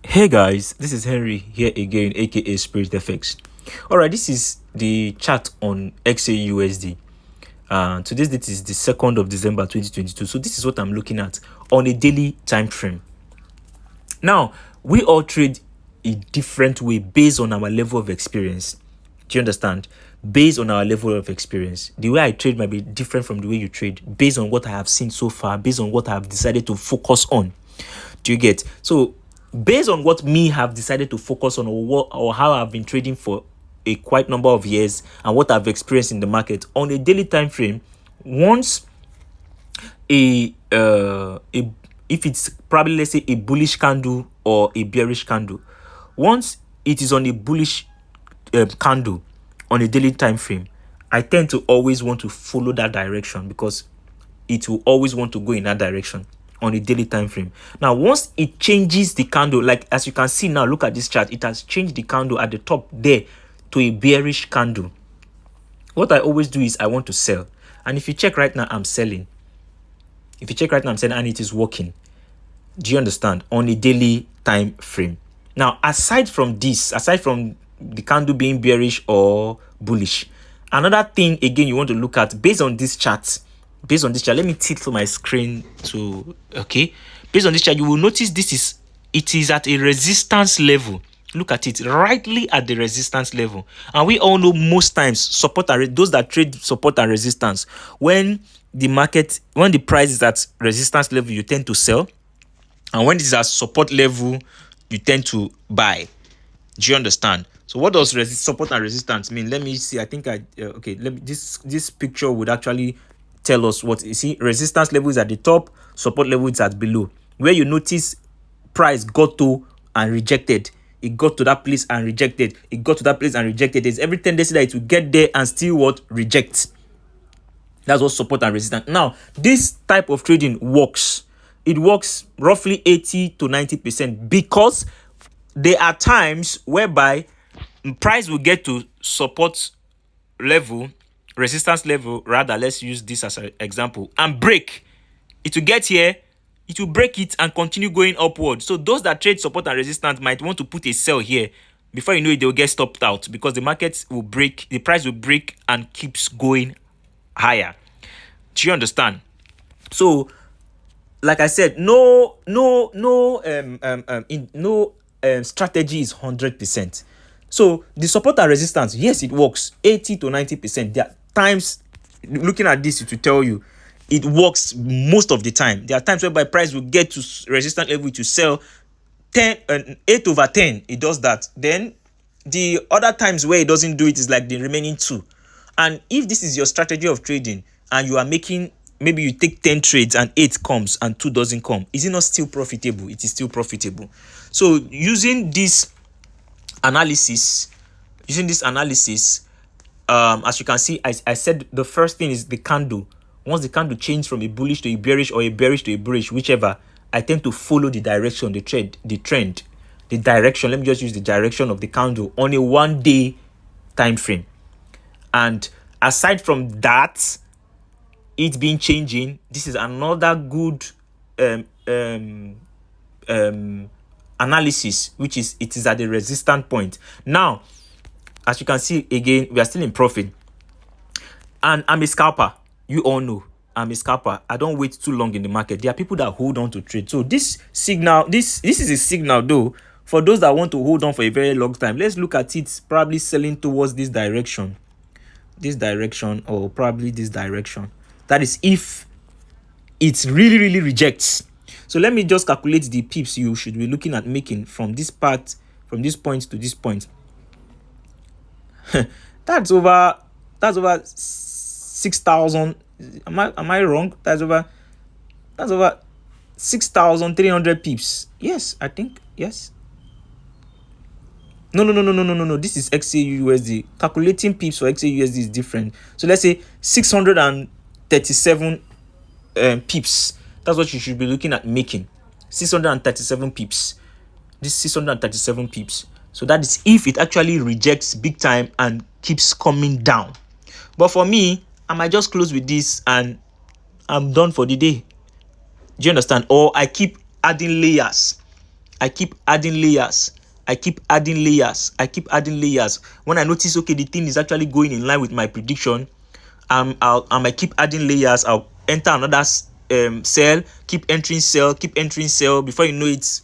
Hey guys, this is Henry here again, aka Spirit FX. Alright, this is the chart on XAUUSD. Today's date is the 2nd of December 2022. So this is what I'm looking at on a daily time frame. Now, we all trade a different way based on our level of experience. Do you understand? Based on our level of experience. The way I trade might be different from the way you trade, based on what I have seen so far, based on what I have decided to focus on. Do you get? So based on what me have decided to focus on, or how I've been trading for a quite number of years and what I've experienced in the market on a daily time frame, once if it's probably, let's say, a bullish candle or a bearish candle, once it is on a bullish candle on a daily time frame, I tend to always want to follow that direction because it will always want to go in that direction on a daily time frame. Now, once it changes the candle, like as you can see now, look at this chart, it has changed the candle at the top there to a bearish candle. What I always do is I want to sell. And if you check right now, I'm selling. If you check right now, I'm selling, and it is working. Do you understand? On a daily time frame. Now, aside from this, aside from the candle being bearish or bullish, another thing again you want to look at based on this chart. Let me tilt my screen to okay. Based on this chart, you will notice it is at a resistance level. Look at it, rightly at the resistance level. And we all know most times those that trade support and resistance, when the price is at resistance level, you tend to sell, and when it is at support level, you tend to buy. Do you understand? So what does support and resistance mean? Let me see. I think this picture would actually tell us what you see. Resistance level is at the top, support level is at below. Where you notice price got to and rejected, it got to that place and rejected, it got to that place and rejected. There's every tendency that it will get there and still what reject. That's what support and resistance. Now, this type of trading works. It works roughly 80 to 90% because there are times whereby price will get to support level, resistance level rather, let's use this as an example, and break. It will get here, it will break it and continue going upward. So those that trade support and resistance might want to put a sell here. Before you know it, they'll get stopped out because the market will break, the price will break and keeps going higher. Do you understand? So like I said, no strategy is 100%. So the support and resistance, yes, it works 80 to 90%. There are times, looking at this, it will tell you it works most of the time. There are times whereby price will get to resistance level to sell 8 over 10. It does that. Then the other times where it doesn't do it is like the remaining 2. And if this is your strategy of trading and you are making, maybe you take 10 trades and 8 comes and 2 doesn't come, is it not still profitable? It is still profitable. So using this analysis, as you can see, I said the first thing is the candle. Once the candle changes from a bullish to a bearish or a bearish to a bullish, whichever, I tend to follow the direction, the trend, the direction. Let me just use the direction of the candle on a 1 day time frame. And aside from that, it being changing, this is another good analysis, which is it is at the resistance point. Now, as you can see, again, we are still in profit, and I'm a scalper. You all know I'm a scalper. I don't wait too long in the market. There are people that hold on to trade. So this signal, this is a signal though for those that want to hold on for a very long time. Let's look at it probably selling towards this direction, or probably this direction. That is if it really rejects. So let me just calculate the pips you should be looking at making from this point to this point. that's over 6,000. Am I wrong? That's over 6,300 pips. Yes, I think yes. No. This is XAUUSD. Calculating pips for XAUUSD is different. So let's say 637 pips. That's what you should be looking at making. 637 pips. This 637 pips. So that is if it actually rejects big time and keeps coming down. But for me, I might just close with this and I'm done for the day. Do you understand? Or I keep adding layers. I keep adding layers. I keep adding layers. I keep adding layers. When I notice, okay, the thing is actually going in line with my prediction, I might keep adding layers. I'll enter another sell, keep entering sell, keep entering sell. Before you know it,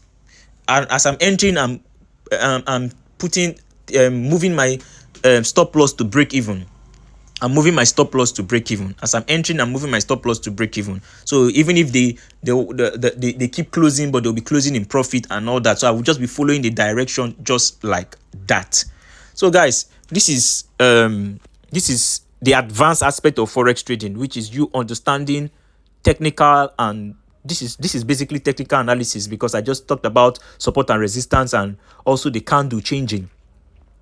and as I'm entering, I'm putting moving my stop loss to break even. I'm moving my stop loss to break even. As I'm entering, I'm moving my stop loss to break even. So even if they keep closing, but they'll be closing in profit and all that. So I will just be following the direction just like that. So guys, this is the advanced aspect of forex trading, which is you understanding technical, and this is basically technical analysis, because I just talked about support and resistance and also the candle changing.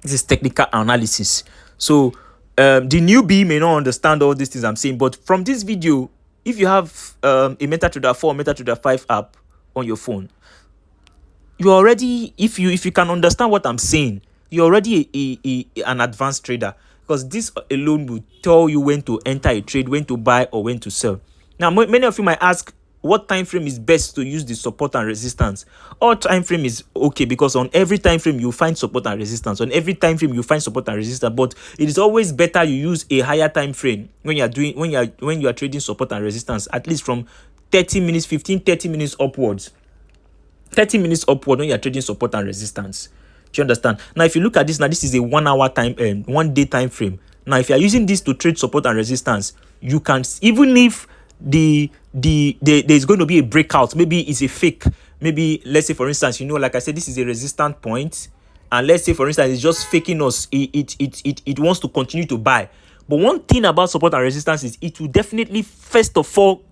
This is technical analysis. So the newbie may not understand all these things I'm saying, but from this video, if you have a MetaTrader 4 or MetaTrader 5 app on your phone, you already, if you can understand what I'm saying, you're already an advanced trader, because this alone will tell you when to enter a trade, when to buy or when to sell. Now many of you might ask, what time frame is best to use the support and resistance? All time frame is okay, because on every time frame you find support and resistance. On every time frame you find support and resistance, but it is always better you use a higher time frame when you are trading support and resistance, at least from 30 minutes, 30 minutes upwards. 30 minutes upward when you're trading support and resistance. Do you understand? Now, if you look at this, now this is a 1 hour time, 1 day time frame. Now, if you are using this to trade support and resistance, you can, even if there's going to be a breakout, maybe it's a fake. Maybe let's say, for instance, like I said, this is a resistance point, and let's say, for instance, it's just faking us. It wants to continue to buy. But one thing about support and resistance is it will definitely, first of all,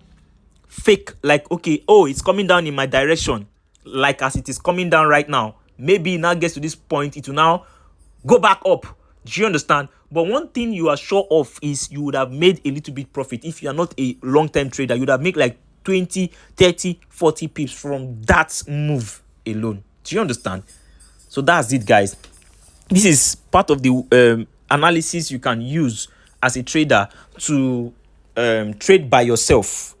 fake, like, okay, oh, it's coming down in my direction, like as it is coming down right now. Maybe it now gets to this point, it will now go back up. Do you understand? But one thing you are sure of is you would have made a little bit profit. If you are not a long-term trader, you would have made like 20, 30, 40 pips from that move alone. Do you understand? So that's it, guys. This is part of the analysis you can use as a trader to trade by yourself.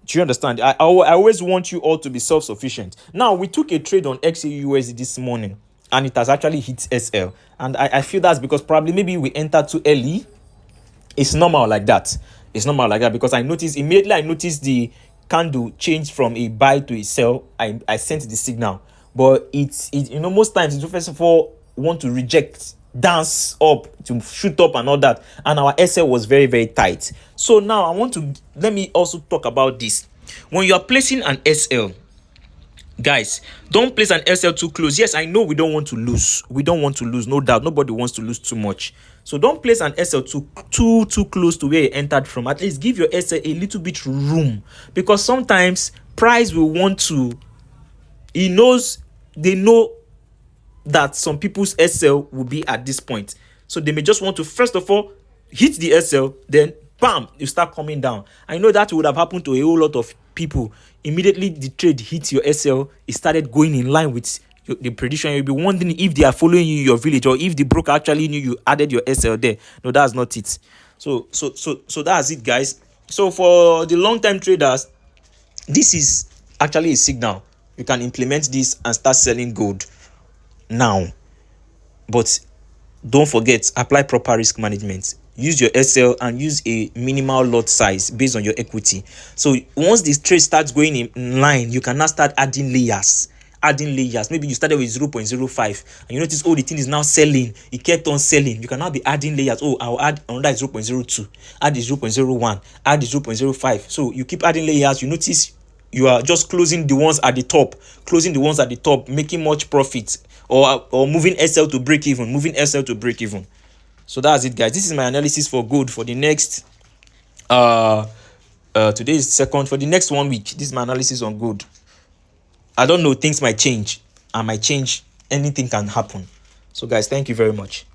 Do you understand? I always want you all to be self-sufficient. Now, we took a trade on XAUUSD this morning, and it has actually hit SL. And I feel that's because probably maybe we entered too early. It's normal like that. It's normal like that, because I noticed the candle change from a buy to a sell. I sent the signal. But it's most times it first of all want to reject, dance up, to shoot up and all that, and our SL was very, very tight. So now let me also talk about this. When you are placing an SL, guys, don't place an SL too close. Yes, I know we don't want to lose, no doubt. Nobody wants to lose too much. So don't place an SL too close to where you entered from. At least give your SL a little bit room, because sometimes price will want to, they know that some people's SL will be at this point. So they may just want to, first of all, hit the SL, then bam, you start coming down. I know that would have happened to a whole lot of people. Immediately the trade hits your SL, it started going in line with the prediction. You'll be wondering if they are following you in your village, or if the broker actually knew you added your SL there. No, that's not it. So that's it, guys. So for the long-term traders, this is actually a signal. You can implement this and start selling gold now. But don't forget, apply proper risk management. Use your SL and use a minimal lot size based on your equity. So once this trade starts going in line, you can now start adding layers. Maybe you started with 0.05 and you notice, oh, the thing is now selling. It kept on selling. You can now be adding layers. Oh, I'll add another 0.02, add the 0.01, add the 0.05. So you keep adding layers. You notice you are just closing the ones at the top, making much profit, or moving SL to break even, So that's it, guys. This is my analysis for gold for the next today is second. For the next 1 week, this is my analysis on gold. I don't know, things might change. Anything can happen. So guys, thank you very much.